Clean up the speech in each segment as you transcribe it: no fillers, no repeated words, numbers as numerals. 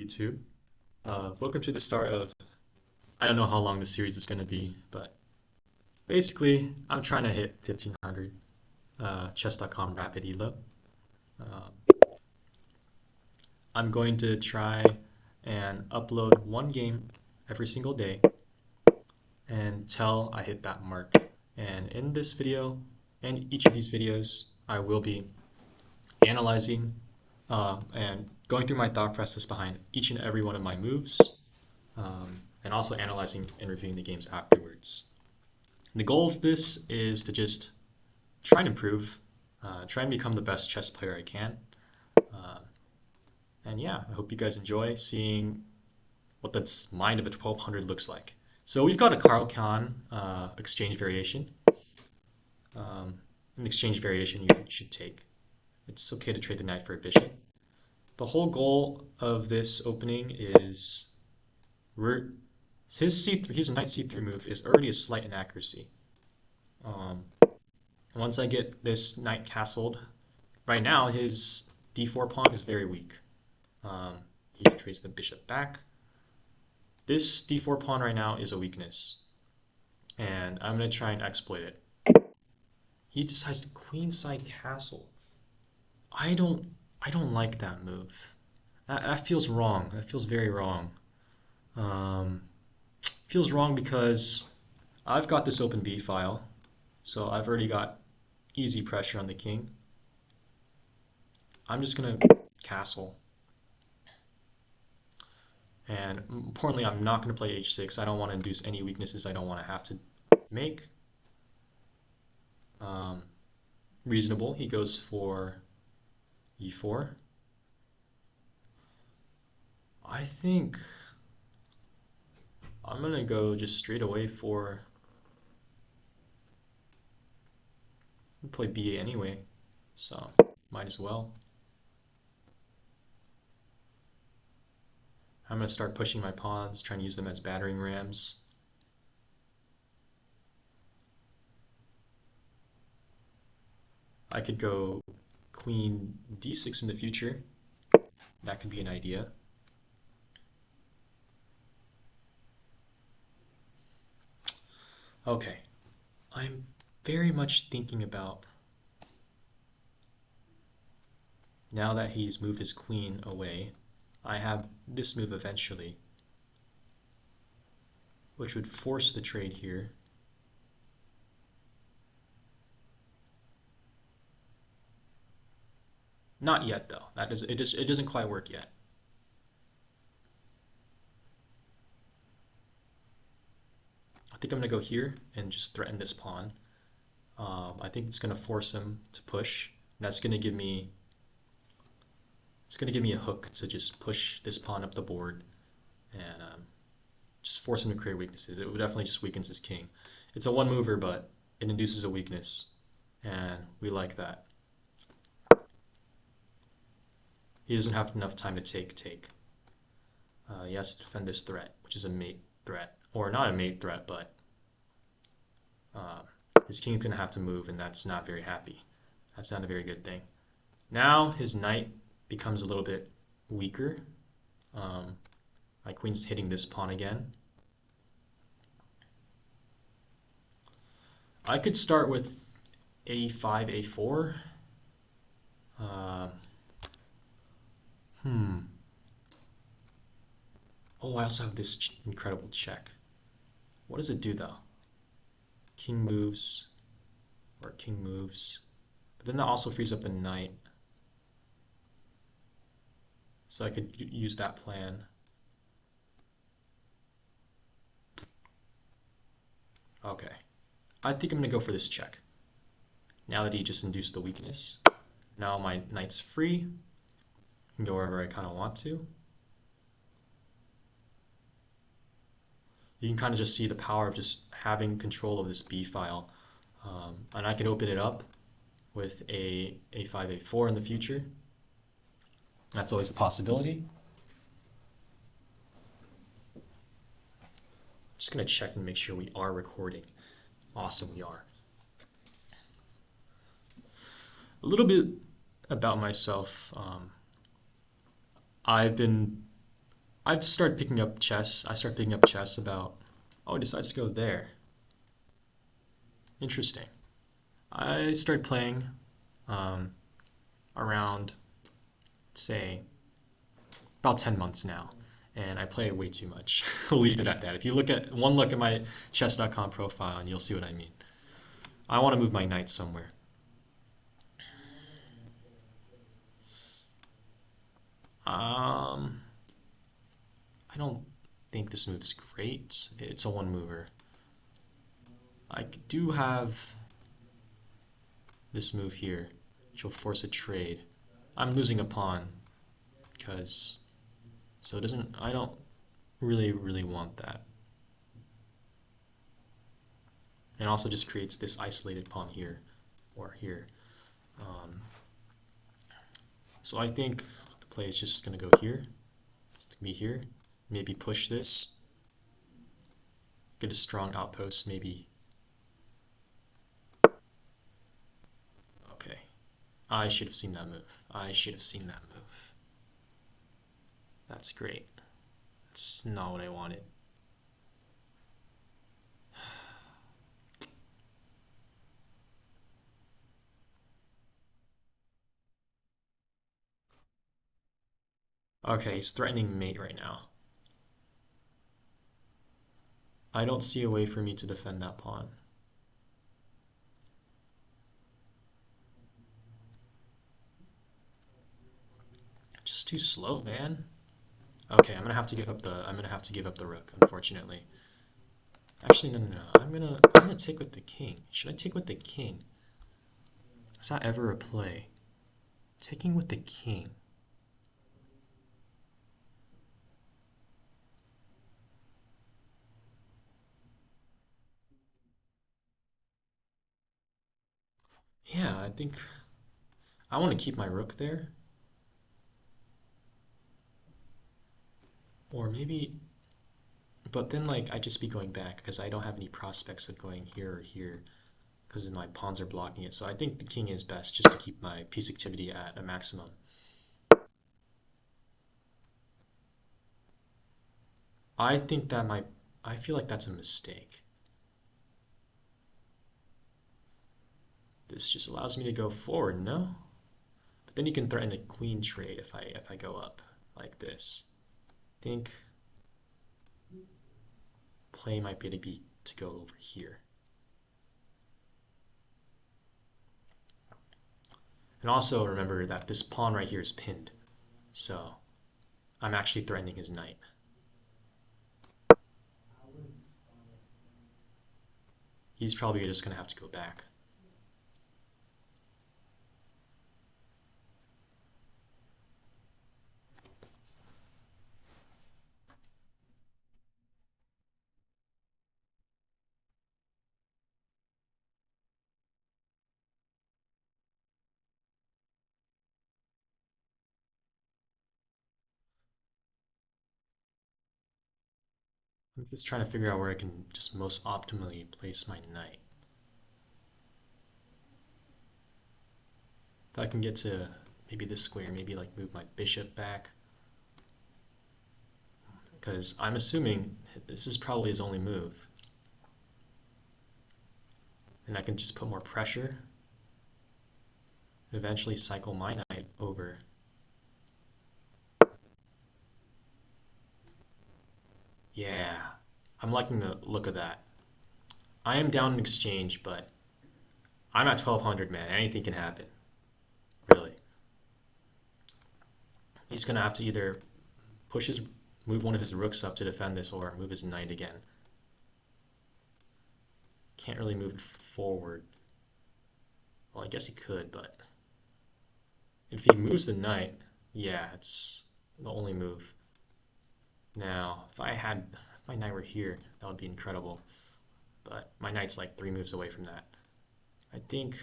YouTube. Welcome to the start of, I don't know how long the series is going to be, but basically I'm trying to hit 1500 chess.com rapid elo. Um, I'm going to try and upload one game every single day until I hit that mark. And in this video and each of these videos, I will be analyzing and going through my thought process behind each and every one of my moves, and also analyzing and reviewing the games afterwards. The goal of this is to just try and improve, try and become the best chess player I can. Uh, and yeah, I hope you guys enjoy seeing what the mind of a 1200 looks like. So we've got a Caro-Kann exchange variation. An exchange variation you should take. It's okay to trade the knight for a bishop. The whole goal of this opening is his knight c3 move is already a slight inaccuracy. Once I get this knight castled, right now his d4 pawn is very weak. He trades the bishop back. This d4 pawn right now is a weakness, and I'm going to try and exploit it. He decides to queenside castle. I don't like that move. That feels wrong. That feels very wrong. Feels wrong because I've got this open b file, so I've already got easy pressure on the king. I'm just gonna castle, and importantly, I'm not gonna play h6. I don't want to induce any weaknesses I don't want to have to make. Reasonable. He goes for e4. I think I'm gonna go just straight away for play b8 anyway, so might as well. I'm gonna start pushing my pawns, trying to use them as battering rams. I could go queen d6 in the future. That could be an idea. Okay, I'm very much thinking about, now that he's moved his queen away, I have this move eventually, which would force the trade here. Not yet though. It doesn't quite work yet. I think I'm gonna go here and just threaten this pawn. I think it's gonna force him to push. That's gonna give me a hook to just push this pawn up the board and just force him to create weaknesses. It would definitely just weakens his king. It's a one mover, but it induces a weakness, and we like that. He doesn't have enough time to take. He has to defend this threat, which is a mate threat, or not a mate threat, but his king's gonna have to move, and that's not very happy. That's not a very good thing. Now his knight becomes a little bit weaker. My queen's hitting this pawn again. I could start with a5, a4. Oh, I also have this incredible check. What does it do though? King moves, or king moves. But then that also frees up the knight. So I could use that plan. Okay. I think I'm going to go for this check. Now that he just induced the weakness. Now my knight's free. I can go wherever I kind of want to. You can kind of just see the power of just having control of this b file. And I can open it up with a a5, a4 in the future. That's always a possibility. Just going to check and make sure we are recording. Awesome, we are. A little bit about myself. I've been I've started picking up chess. I started picking up chess about, oh, it decides to go there. Interesting. I started playing um, around, say, about 10 months now, and I play way too much. I'll leave it at that. If you look at one look at my chess.com profile, and you'll see what I mean. I want to move my knight somewhere. Um, I don't think this move is great. It's a one mover. I do have this move here, which will force a trade. I'm losing a pawn because so it doesn't. I don't really want that. And also just creates this isolated pawn here or here. Um, so I think the play is just gonna go here. It's gonna be here. Maybe push this. Get a strong outpost. Maybe. Okay. I should have seen that move. I should have seen that move. That's great. That's not what I wanted. Okay, he's threatening mate right now. I don't see a way for me to defend that pawn. Just too slow, man. Okay, I'm gonna have to give up the rook, unfortunately. Actually, no. I'm gonna take with the king. Should I take with the king? Is that ever a play? Taking with the king. Yeah, I think I want to keep my rook there. Or maybe, but then like I just be going back because I don't have any prospects of going here or here because my pawns are blocking it. So I think the king is best just to keep my piece activity at a maximum. I think that I feel like that's a mistake. This just allows me to go forward, no? But then you can threaten a queen trade if I go up like this. I think play might be to go over here. And also remember that this pawn right here is pinned. So I'm actually threatening his knight. He's probably just going to have to go back. I'm just trying to figure out where I can just most optimally place my knight. If I can get to maybe this square, maybe like move my bishop back. Because I'm assuming this is probably his only move. And I can just put more pressure and eventually cycle my knight over. Yeah, I'm liking the look of that. I am down in exchange, but I'm at 1200, man. Anything can happen. Really. He's gonna have to either move one of his rooks up to defend this or move his knight again. Can't really move it forward. Well, I guess he could, but if he moves the knight, yeah, it's the only move. Now, if my knight were here, that would be incredible. But my knight's like 3 moves away from that. I think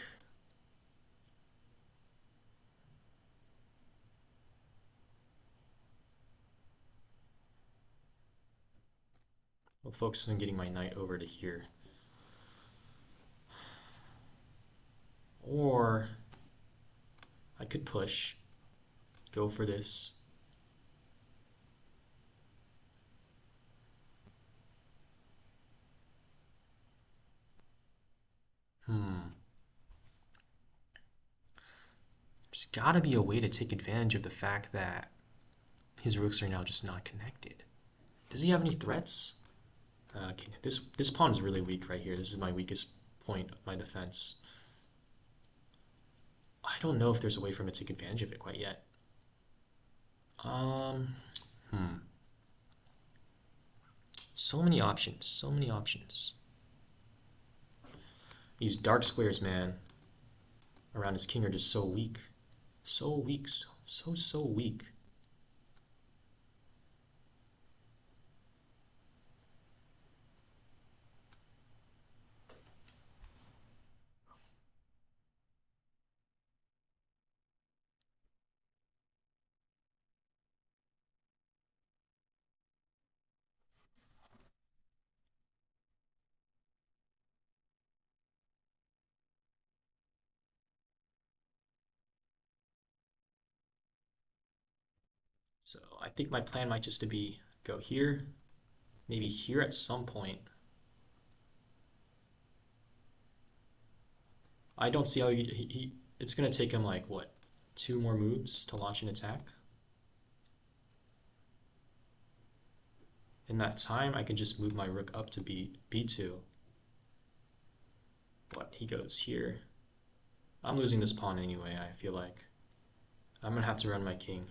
I'll focus on getting my knight over to here. Or I could push, go for this. gotta be a way to take advantage of the fact that his rooks are now just not connected. Does he have any threats? Okay, this pawn is really weak right here. This is my weakest point of my defense. I don't know if there's a way for him to take advantage of it quite yet. So many options, so many options. These dark squares, man, around his king are just so weak. So weak, so weak. So I think my plan might just to be go here, maybe here at some point. I don't see how it's gonna take him like what, 2 more moves to launch an attack. In that time, I can just move my rook up to b2. What, he goes here. I'm losing this pawn anyway, I feel like. I'm gonna have to run my king.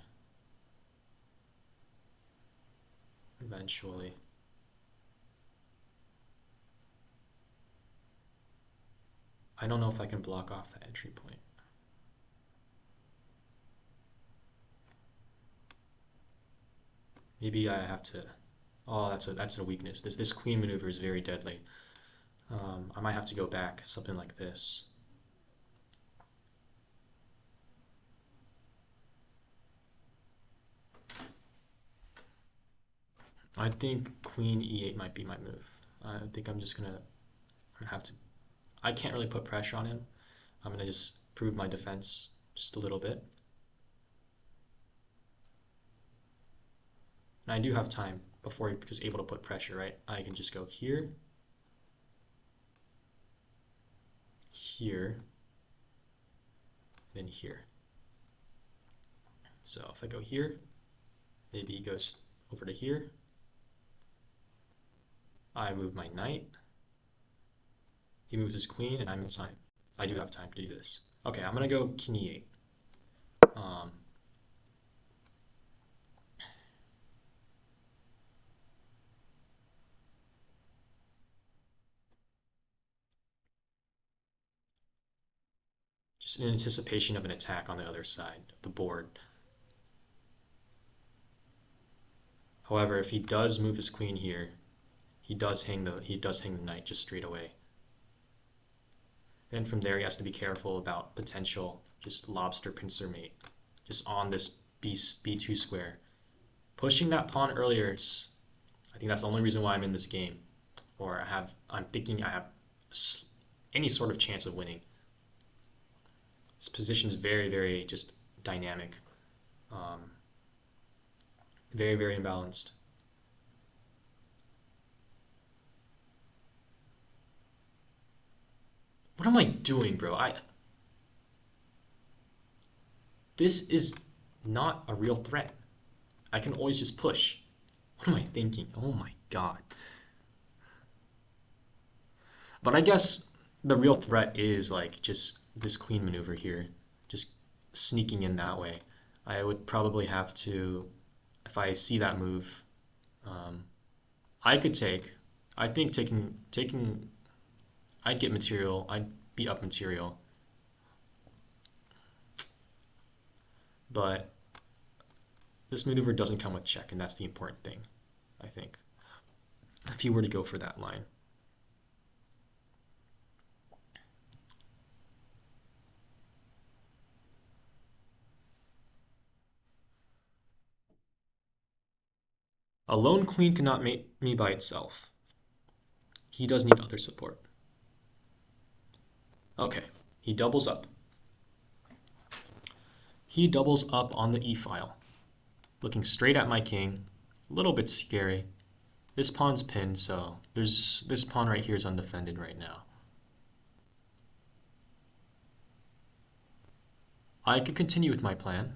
Eventually. I don't know if I can block off that entry point. Maybe I have to. Oh, that's a weakness. This queen maneuver is very deadly. I might have to go back, something like this. I think queen e8 might be my move. I think I'm gonna have to. I can't really put pressure on him. I'm gonna just prove my defense just a little bit. And I do have time before he is able to put pressure, right? I can just go here, here, then here. So if I go here, maybe he goes over to here. I move my knight. He moves his queen, and I'm in time. I do have time to do this. Okay, I'm gonna go king e8. Just in anticipation of an attack on the other side of the board. However, if he does move his queen here, he does hang the knight just straight away. And from there, he has to be careful about potential just lobster pincer mate, just on this b2 square. Pushing that pawn earlier, I think that's the only reason why I'm in this game, or I'm thinking I have any sort of chance of winning. This position is very, very just dynamic, very, very imbalanced. What am I doing, bro? This is not a real threat. I can always just push. What am I thinking? Oh my god. But I guess the real threat is like just this queen maneuver here, just sneaking in that way. I would probably have to, if I see that move, I could take. I think taking, I'd get material. I'd beat up material. But this maneuver doesn't come with check, and that's the important thing, I think, if you were to go for that line. A lone queen cannot mate me by itself. He does need other support. Okay, he doubles up. He doubles up on the e-file, looking straight at my king. A little bit scary. This pawn's pinned, so this pawn right here is undefended right now. I could continue with my plan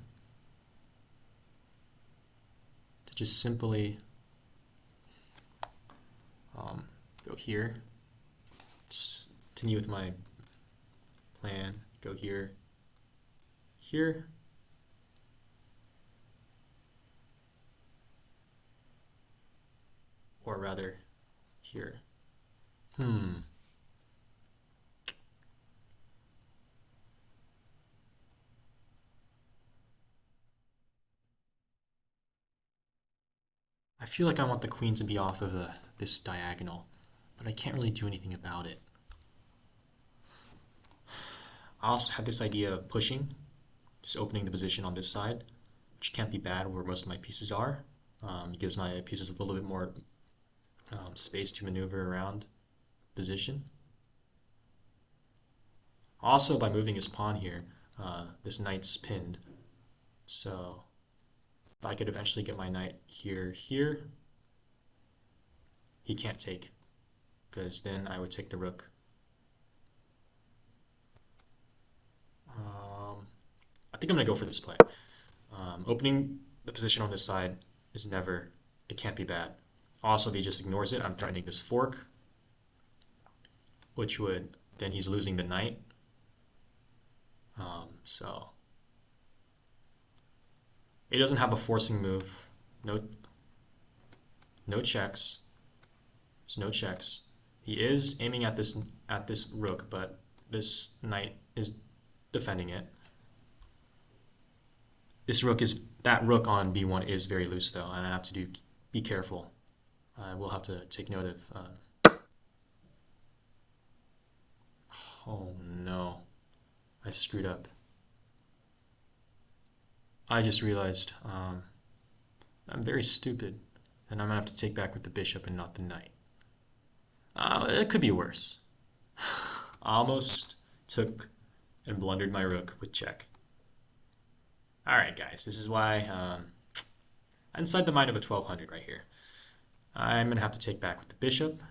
to just simply go here, just continue with my plan, go here, here, or rather here. I feel like I want the queen to be off of this diagonal, but I can't really do anything about it. I also had this idea of pushing, just opening the position on this side, which can't be bad where most of my pieces are. It gives my pieces a little bit more space to maneuver around position. Also, by moving his pawn here, this knight's pinned. So if I could eventually get my knight here, he can't take, because then I would take the rook. I think I'm going to go for this play. Opening the position on this side is never, it can't be bad. Also, if he just ignores it, I'm threatening this fork, which would, then he's losing the knight. So he doesn't have a forcing move. No checks. There's no checks. He is aiming at this rook, but this knight is defending it. That rook on b1 is very loose though, and I have to be careful. I will have to take note of. Oh no, I screwed up. I just realized I'm very stupid, and I'm gonna have to take back with the bishop and not the knight. It could be worse. Almost took and blundered my rook with check. Alright guys, this is why inside the mind of a 1200 right here. I'm going to have to take back with the bishop.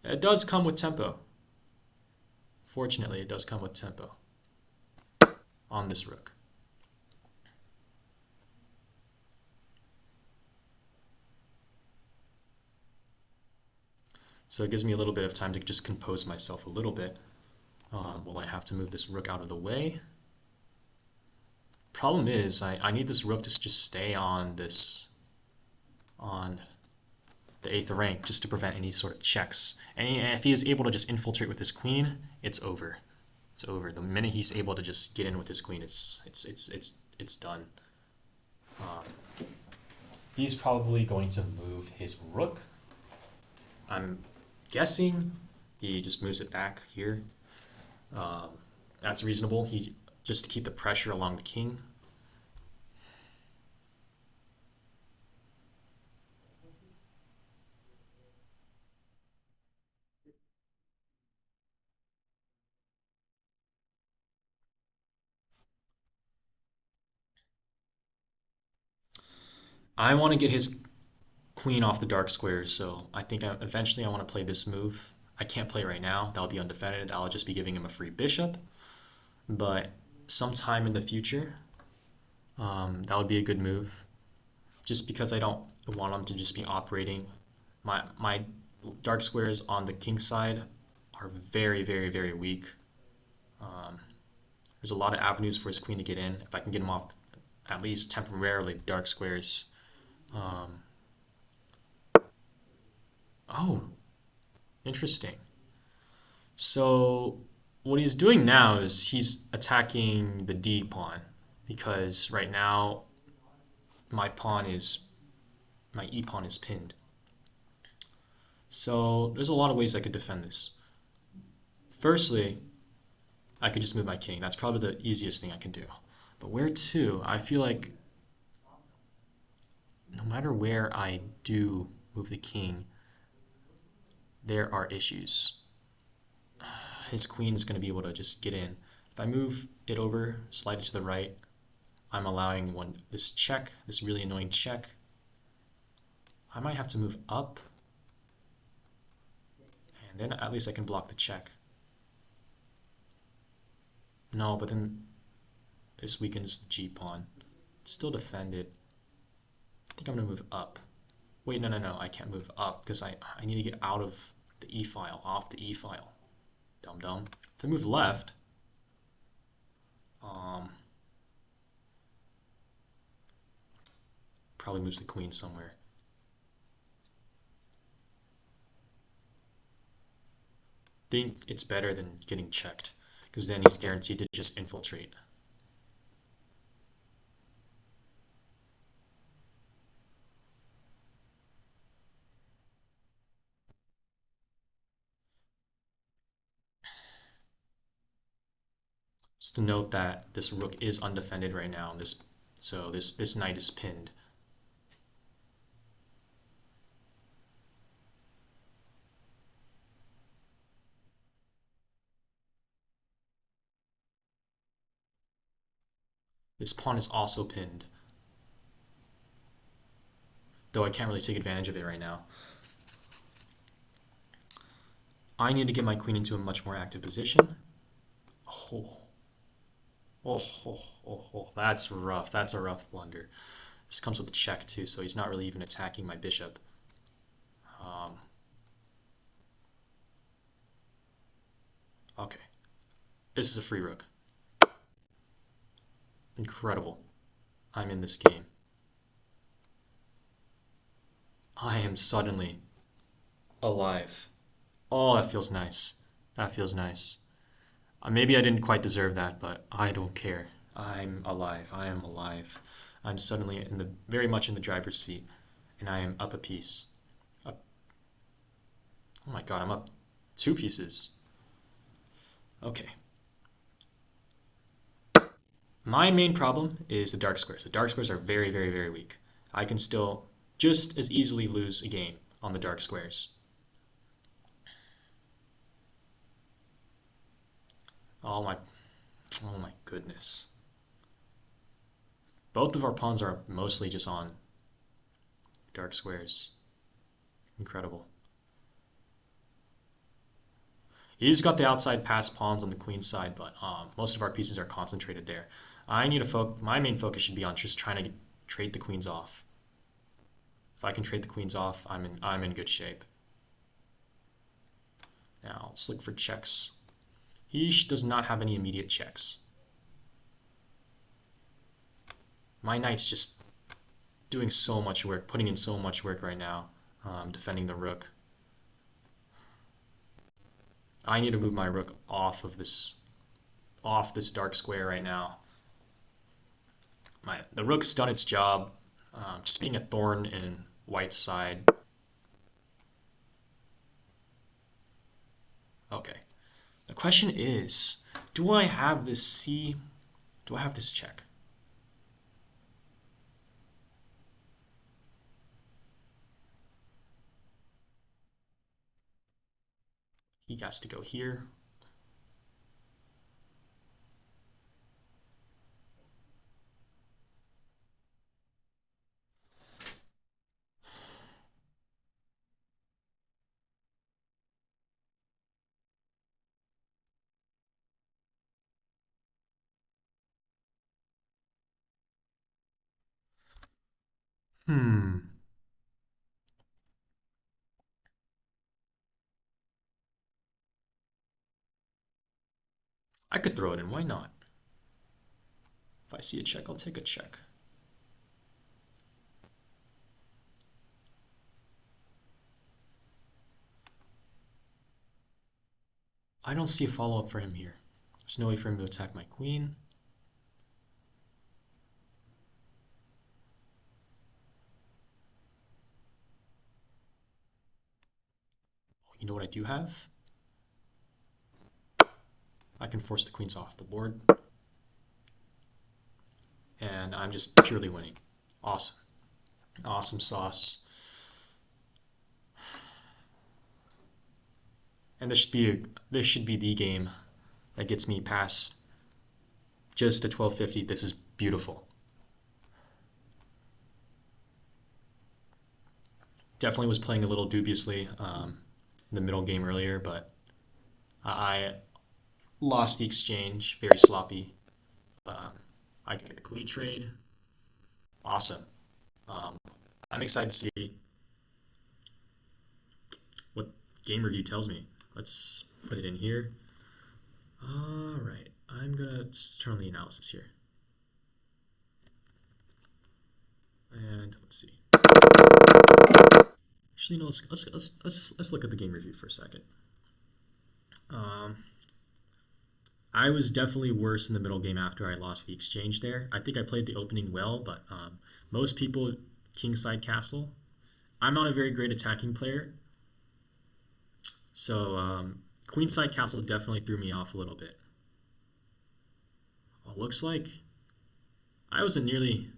It does come with tempo. Fortunately, it does come with tempo on this rook. So it gives me a little bit of time to just compose myself a little bit. Will I have to move this rook out of the way? Problem is, I need this rook to just stay on the 8th rank just to prevent any sort of checks. And if he is able to just infiltrate with his queen, it's over. It's over. The minute he's able to just get in with his queen, it's done. He's probably going to move his rook. I'm guessing he just moves it back here. That's reasonable. Just to keep the pressure along the king. I want to get his queen off the dark squares, so I think eventually I want to play this move. I can't play right now. That'll be undefended. I'll just be giving him a free bishop. But sometime in the future, that would be a good move. Just because I don't want him to just be operating. My dark squares on the king side are very, very, very weak. There's a lot of avenues for his queen to get in. If I can get him off, at least temporarily, the dark squares. Oh, interesting. So what he's doing now is he's attacking the D pawn, because right now my E pawn is pinned. So there's a lot of ways I could defend this. Firstly, I could just move my king. That's probably the easiest thing I can do. But where to? I feel like no matter where I do move the king, there are issues. His queen is going to be able to just get in. If I move it over, slide it to the right, I'm allowing this check, this really annoying check. I might have to move up, and then at least I can block the check. No, but then This weakens the G pawn. Still defended. I think I'm gonna move up. Wait, no, I can't move up because I need to get out of the E file, off the E file. Dum dum. If I move left, probably moves the queen somewhere. Think it's better than getting checked because then he's guaranteed to just infiltrate. Just to note that this rook is undefended right now. This knight is pinned. This pawn is also pinned, though I can't really take advantage of it right now. I need to get my queen into a much more active position. Oh, that's rough. That's a rough blunder. This comes with a check too, so he's not really even attacking my bishop. Okay, this is a free rook. Incredible. I'm in this game. I am suddenly alive. Oh, that feels nice. That feels nice. Maybe I didn't quite deserve that, but I don't care. I'm alive. I am alive. I'm suddenly very much in the driver's seat, and I am up a piece. Up. Oh my god, I'm up 2 pieces. Okay. My main problem is the dark squares. The dark squares are very, very, very weak. I can still just as easily lose a game on the dark squares. Oh my, oh my goodness. Both of our pawns are mostly just on dark squares. Incredible. He's got the outside pass pawns on the queen side, but most of our pieces are concentrated there. I need to my main focus should be on just trying to trade the queens off. If I can trade the queens off, I'm in good shape. Now let's look for checks. He does not have any immediate checks. My knight's just doing so much work, putting in so much work right now, defending the rook. I need to move my rook off this dark square right now. The rook's done its job, just being a thorn in white's side. Okay. The question is, do I have this C? Do I have this check? He has to go here. Hmm. I could throw it in. Why not? If I see a check, I'll take a check. I don't see a follow-up for him here. There's no way for him to attack my queen. You know what I do have? I can force the queens off the board. And I'm just purely winning. Awesome. Awesome sauce. And this should be the game that gets me past just a 1250. This is beautiful. Definitely was playing a little dubiously in the middle game earlier, but I lost the exchange, very sloppy. I get the queen trade. Awesome. Um, I'm excited to see what game review tells me. Let's put it in here. All right, I'm gonna turn on the analysis here. And let's see. Actually, no. Let's look at the game review for a second. I was definitely worse in the middle game after I lost the exchange there. I think I played the opening well, but most people kingside castle. I'm not a very great attacking player, so queenside castle definitely threw me off a little bit. Well, looks like I wasn't nearly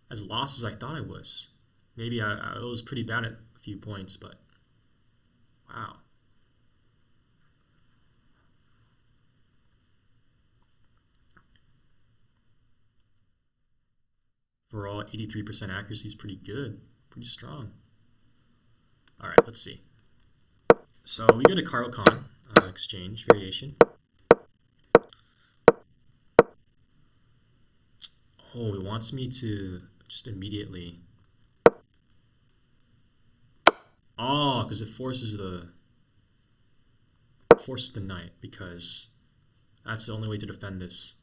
as lost as I thought I was. Maybe I was pretty bad at a few points, but wow. Overall, 83% accuracy is pretty good, pretty strong. All right, let's see. So we get a Caro-Kann exchange variation. Oh, it wants me to just immediately. Oh, because it forces the knight, because that's the only way to defend this.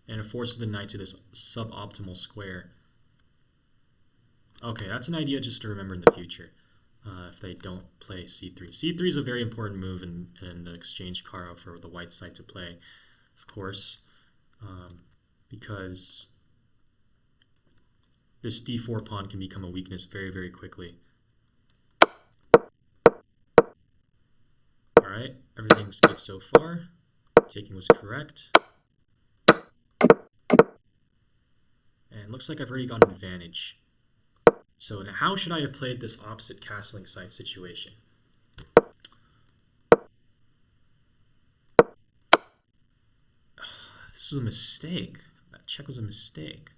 And it forces the knight to this suboptimal square. Okay, that's an idea just to remember in the future. If they don't play c3. c3 is a very important move in the exchange Caro for the white side to play, of course, because this d4 pawn can become a weakness very, very quickly. Alright, everything's good so far. Taking was correct. And looks like I've already got an advantage. So now how should I have played this opposite castling side situation? This is a mistake. That check was a mistake.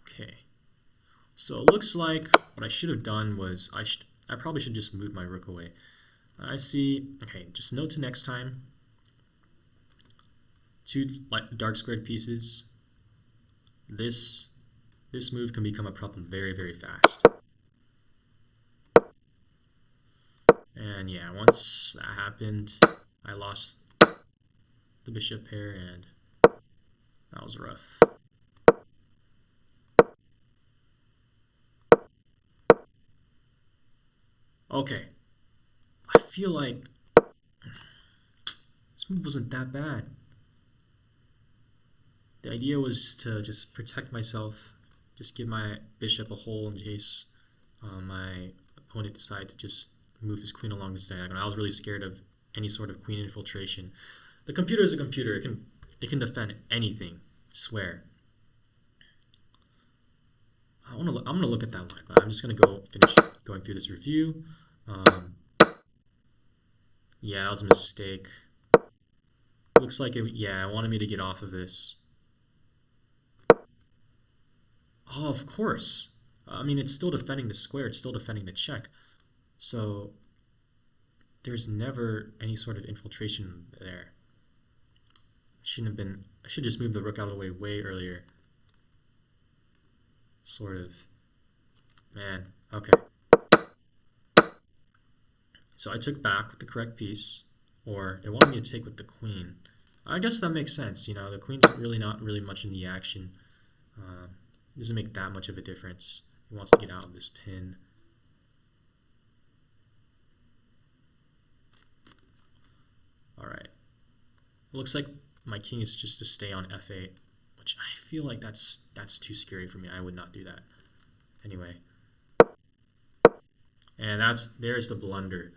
Okay. So it looks like what I should have done was I probably should just move my rook away. I see. Okay, just note to next time. Two dark squared pieces. This move can become a problem very, very fast. And yeah, once that happened, I lost the bishop pair, and that was rough. Okay, I feel like this move wasn't that bad. The idea was to just protect myself, just give my bishop a hole in case my opponent decided to just move his queen along this diagonal. I was really scared of any sort of queen infiltration. The computer is a computer. It can defend anything. I swear. I'm gonna look at that line. I'm just gonna go finish going through this review. Yeah, that was a mistake. Looks like it. Yeah, it wanted me to get off of this. Oh, of course. I mean, it's still defending the square. It's still defending the check. So there's never any sort of infiltration there. Shouldn't have been. I should just move the rook out of the way way earlier. Sort of. Man. Okay. So I took back with the correct piece, or it wanted me to take with the queen. I guess that makes sense. You know, the queen's really not really much in the action. It doesn't make that much of a difference. He wants to get out of this pin. All right. It looks like my king is just to stay on f8, which I feel like that's too scary for me. I would not do that. Anyway. And there's the blunder.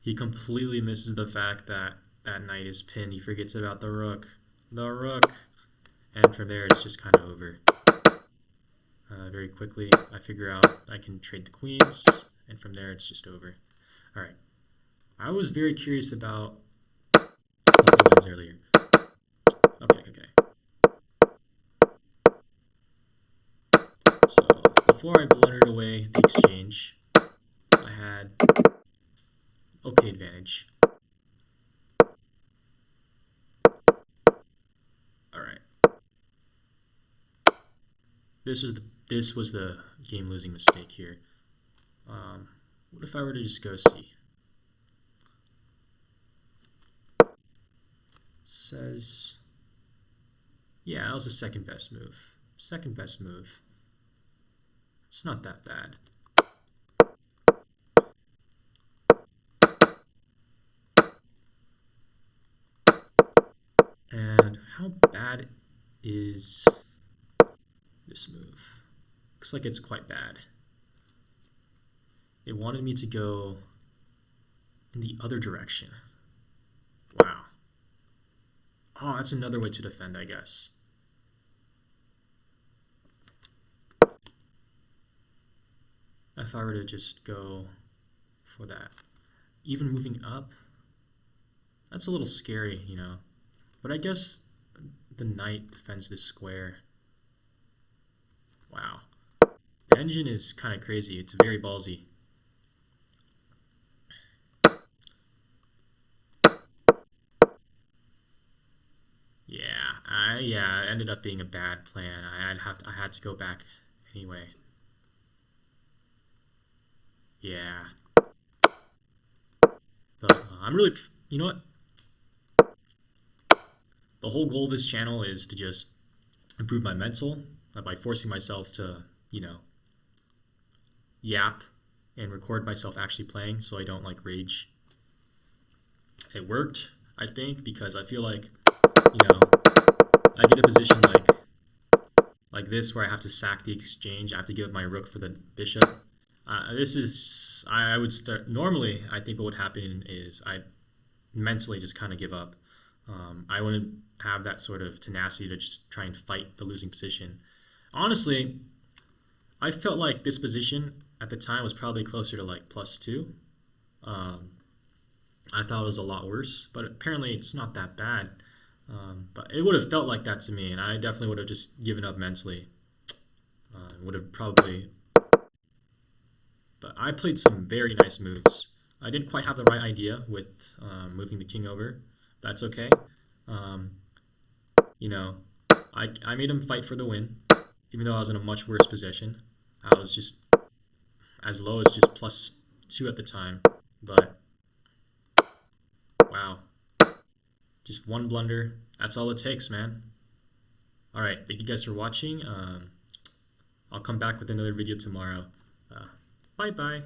He completely misses the fact that that knight is pinned. He forgets about the rook. The rook. And from there, it's just kind of over. Very quickly, I figure out I can trade the queens. And from there, it's just over. All right. I was very curious about the lines earlier. Okay. So before I blundered away the exchange, I had okay advantage. this was the game losing mistake here. What if I were to just go C? Says, yeah, that was the second best move. Second best move. It's not that bad. And how bad is this move? Looks like it's quite bad. It wanted me to go in the other direction. Wow. Oh, that's another way to defend, I guess. If I were to just go for that. Even moving up, that's a little scary, you know. But I guess the knight defends this square. Wow. The engine is kind of crazy. It's very ballsy. Yeah, it ended up being a bad plan. I had to go back anyway. Yeah. But I'm really, you know what? The whole goal of this channel is to just improve my mental by forcing myself to, you know, yap and record myself actually playing so I don't like rage. It worked, I think, because I feel like, you know, I get a position like this where I have to sack the exchange. I have to give up my rook for the bishop. I would start, normally I think what would happen is I mentally just kind of give up. I wouldn't have that sort of tenacity to just try and fight the losing position. Honestly, I felt like this position at the time was probably closer to like +2. I thought it was a lot worse, but apparently it's not that bad. But it would have felt like that to me, and I definitely would have just given up mentally. Would have probably. But I played some very nice moves. I didn't quite have the right idea with moving the king over. That's okay. Um, you know, I made him fight for the win, even though I was in a much worse position. I was just as low as just +2 at the time. But wow, just one blunder. That's all it takes, man. All right, thank you guys for watching. I'll come back with another video tomorrow. Bye bye.